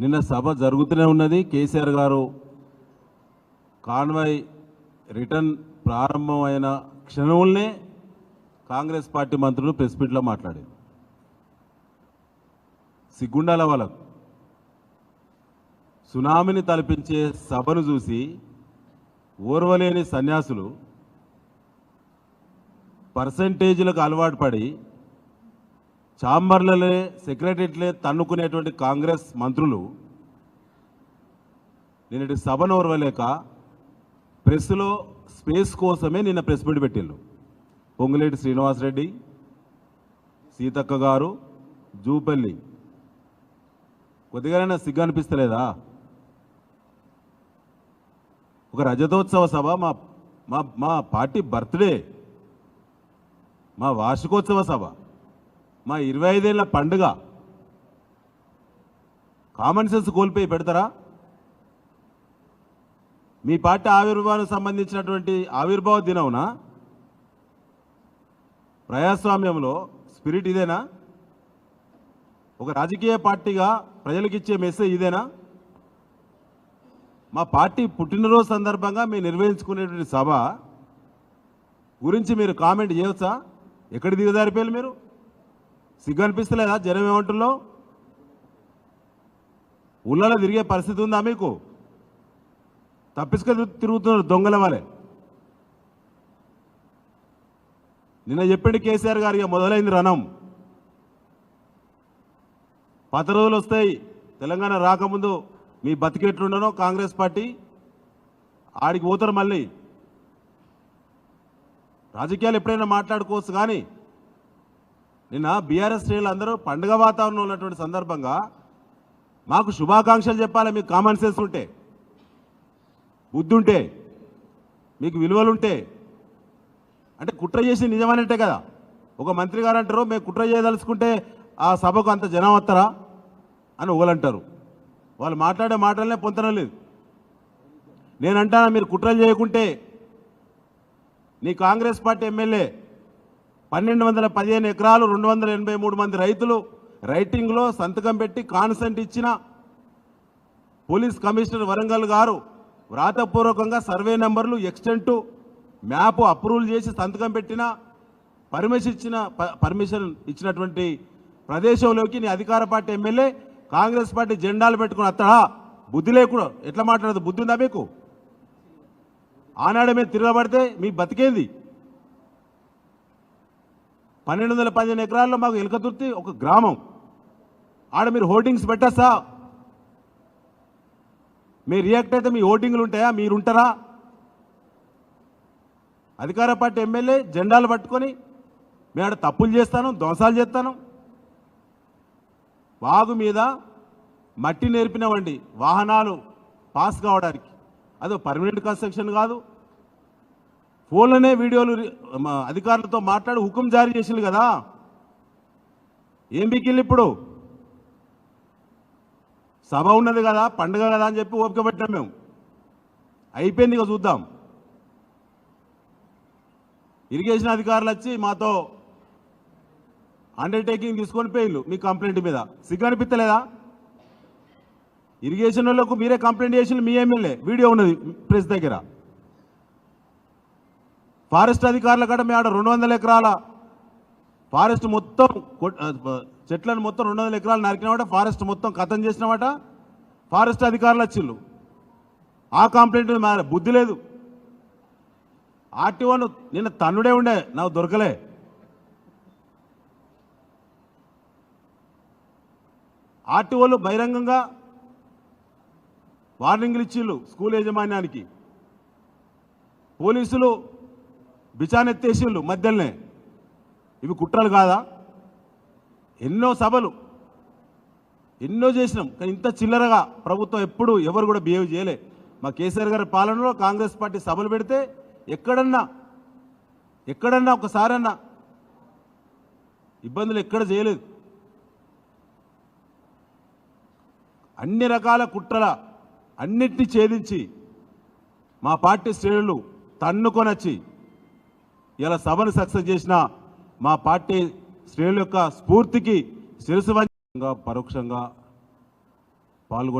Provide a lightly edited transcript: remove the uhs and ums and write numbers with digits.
నిన్న సభ జరుగుతూనే ఉన్నది. కేసీఆర్ గారు కాన్వాయ్ రిటర్న్ ప్రారంభమైన క్షణంలోనే కాంగ్రెస్ పార్టీ మంత్రులు ప్రెస్ మీట్లో మాట్లాడారు. సిగ్గుండాల వాళ్ళకు సునామీని తలపించే సభను చూసి ఓర్వలేని సన్యాసులు పర్సంటేజీలకు అలవాటు పడి ఛాంబర్లలే సెక్రటరీలే తన్నుకునేటువంటి కాంగ్రెస్ మంత్రులు నిన్నటి సభను ఓర్వలేక ప్రెస్లో స్పేస్ కోసమే నిన్న ప్రెస్ మీట్ పెట్టిండ్రు. పొంగులేటి శ్రీనివాసరెడ్డి, సీతక్క గారు, జూపల్లి. కొద్దిగానైనా సిగ్గు అనిపిస్తలేదా? ఒక రజతోత్సవ సభ, మా పార్టీ బర్త్డే, మా వార్షికోత్సవ సభ, మా 25 ఏళ్ల పండుగ కామన్ సెన్స్ కోల్పోయి పెడతారా? మీ పార్టీ ఆవిర్భావానికి సంబంధించినటువంటి ఆవిర్భావ దినమున ప్రజాస్వామ్యంలో స్పిరిట్ ఇదేనా? ఒక రాజకీయ పార్టీగా ప్రజలకు ఇచ్చే మెసేజ్ ఇదేనా? మా పార్టీ పుట్టినరోజు సందర్భంగా మీరు నిర్వహించుకునేటువంటి సభ గురించి మీరు కామెంట్ చేయవచ్చా? ఎక్కడ దిగజారిపోయారు మీరు? సిగ్గు అనిపిస్తలేదా? జనం ఏమంటుల్లో ఊళ్ళలో తిరిగే పరిస్థితి ఉందా మీకు? తప్పించుకొని తిరుగుతున్నారు దొంగల వలె. నిన్న చెప్పిండు కేసీఆర్ గారు, ఇక మొదలైంది రణం. పాత రోజులు వస్తాయి. తెలంగాణ రాకముందు మీ బతికెట్లుండనో కాంగ్రెస్ పార్టీ ఆడికి పోతారు. మళ్ళీ రాజకీయాలు ఎప్పుడైనా మాట్లాడుకోవచ్చు, కానీ నిన్న బీఆర్ఎస్ శ్రేణులు అందరూ పండుగ వాతావరణంలో ఉన్నటువంటి సందర్భంగా మాకు శుభాకాంక్షలు చెప్పాలి. మీకు కామన్ సెన్స్ ఉంటే, బుద్ధి ఉంటే, మీకు విలువలుంటే. అంటే కుట్ర చేసి నిజమనేట్టే కదా. ఒక మంత్రి గారు అంటారు, మేము కుట్ర చేయదలుచుకుంటే ఆ సభకు అంత జనం వస్తారా అని ఓలంటారు. వాళ్ళు మాట్లాడే మాటలనే పొంతనం లేదు. నేనంటానా, మీరు కుట్రలు చేయకుంటే నీ కాంగ్రెస్ పార్టీ ఎమ్మెల్యే 1215 ఎకరాలు 283 మంది రైతులు రైటింగ్లో సంతకం పెట్టి కాన్సెంట్ ఇచ్చిన పోలీస్ కమిషనర్ వరంగల్ గారు వ్రాతపూర్వకంగా సర్వే నెంబర్లు, ఎక్స్టెంటు, మ్యాప్ అప్రూవల్ చేసి సంతకం పెట్టిన పర్మిషన్ ఇచ్చినటువంటి ప్రదేశంలోకి నీ అధికార పార్టీ ఎమ్మెల్యే కాంగ్రెస్ పార్టీ జెండాలు పెట్టుకుని వస్తాడా? బుద్ధి లేకుండా ఎట్లా మాట్లాడదు? బుద్ధి ఉందా మీకు? ఆనాడు మీరు తిరగబడితే మీ బతికేంది? 1215 ఎకరాల్లో మాకు ఎలకతుర్తి ఒక గ్రామం. ఆడ మీరు హోర్డింగ్స్ పెట్టస్తా? మీరు రియాక్ట్ అయితే మీ హోర్డింగ్లు ఉంటాయా? మీరుంటారా? అధికార పార్టీ ఎమ్మెల్యే జెండాలు పట్టుకొని మేము ఆడ తప్పులు చేస్తాను, ధ్వంసాలు చేస్తాను. వాగు మీద మట్టి నేర్పినవండి వాహనాలు పాస్ కావడానికి. అదో పర్మనెంట్ కన్స్ట్రక్షన్ కాదు. ఫోన్లోనే వీడియోలు అధికారులతో మాట్లాడి హుకుం జారీ చేసింది కదా. ఏం బికిల్లు ఇప్పుడు? సభ ఉన్నది కదా, పండుగ కదా అని చెప్పి ఓపిక పెట్టాం మేము. అయిపోయింది, ఇక చూద్దాం. ఇరిగేషన్ అధికారులు వచ్చి మాతో అండర్టేకింగ్ తీసుకొని పోయిళ్ళు మీ కంప్లైంట్ మీద. సిగ్గు అనిపించలేదా? ఇరిగేషన్ వాళ్ళకు మీరే కంప్లైంట్ చేసిన మీ ఎమ్మెల్యే వీడియో ఉన్నది ప్రెస్ దగ్గర. ఫారెస్ట్ అధికారుల కాడ మీ ఆడ 200 ఎకరాల ఫారెస్ట్ మొత్తం చెట్లను మొత్తం 200 ఎకరాలు నరికినామట, ఫారెస్ట్ మొత్తం ఖతం చేసినామట. ఫారెస్ట్ అధికారులు వచ్చిళ్ళు. ఆ కంప్లైంట్ బుద్ధి లేదు. ఆర్టీఓను నిన్న తన్నుడే ఉండే, నాకు దొరకలే. ఆర్టీఓలు బహిరంగంగా వార్నింగ్లు ఇచ్చిళ్ళు స్కూల్ యాజమాన్యానికి. పోలీసులు బిచానెత్తేసిళ్ళు మధ్యలోనే. ఇవి కుట్రలు కాదా? ఎన్నో సభలు ఎన్నో చేసినాం, కానీ ఇంత చిల్లరగా ప్రభుత్వం ఎప్పుడు ఎవరు కూడా బిహేవ్ చేయలే. మా కేసీఆర్ గారి పాలనలో కాంగ్రెస్ పార్టీ సభలు పెడితే ఎక్కడన్నా ఒకసారన్నా ఇబ్బందులు ఎక్కడ చేయలేదు. అన్ని రకాల కుట్రల అన్నిటినీ ఛేదించి మా పార్టీ శ్రేణులు తన్నుకొనొచ్చి ఇలా సభను సక్సెస్ చేసిన మా పార్టీ శ్రేణుల యొక్క స్ఫూర్తికి శిరసు వంచంగా పరోక్షంగా పాల్గొ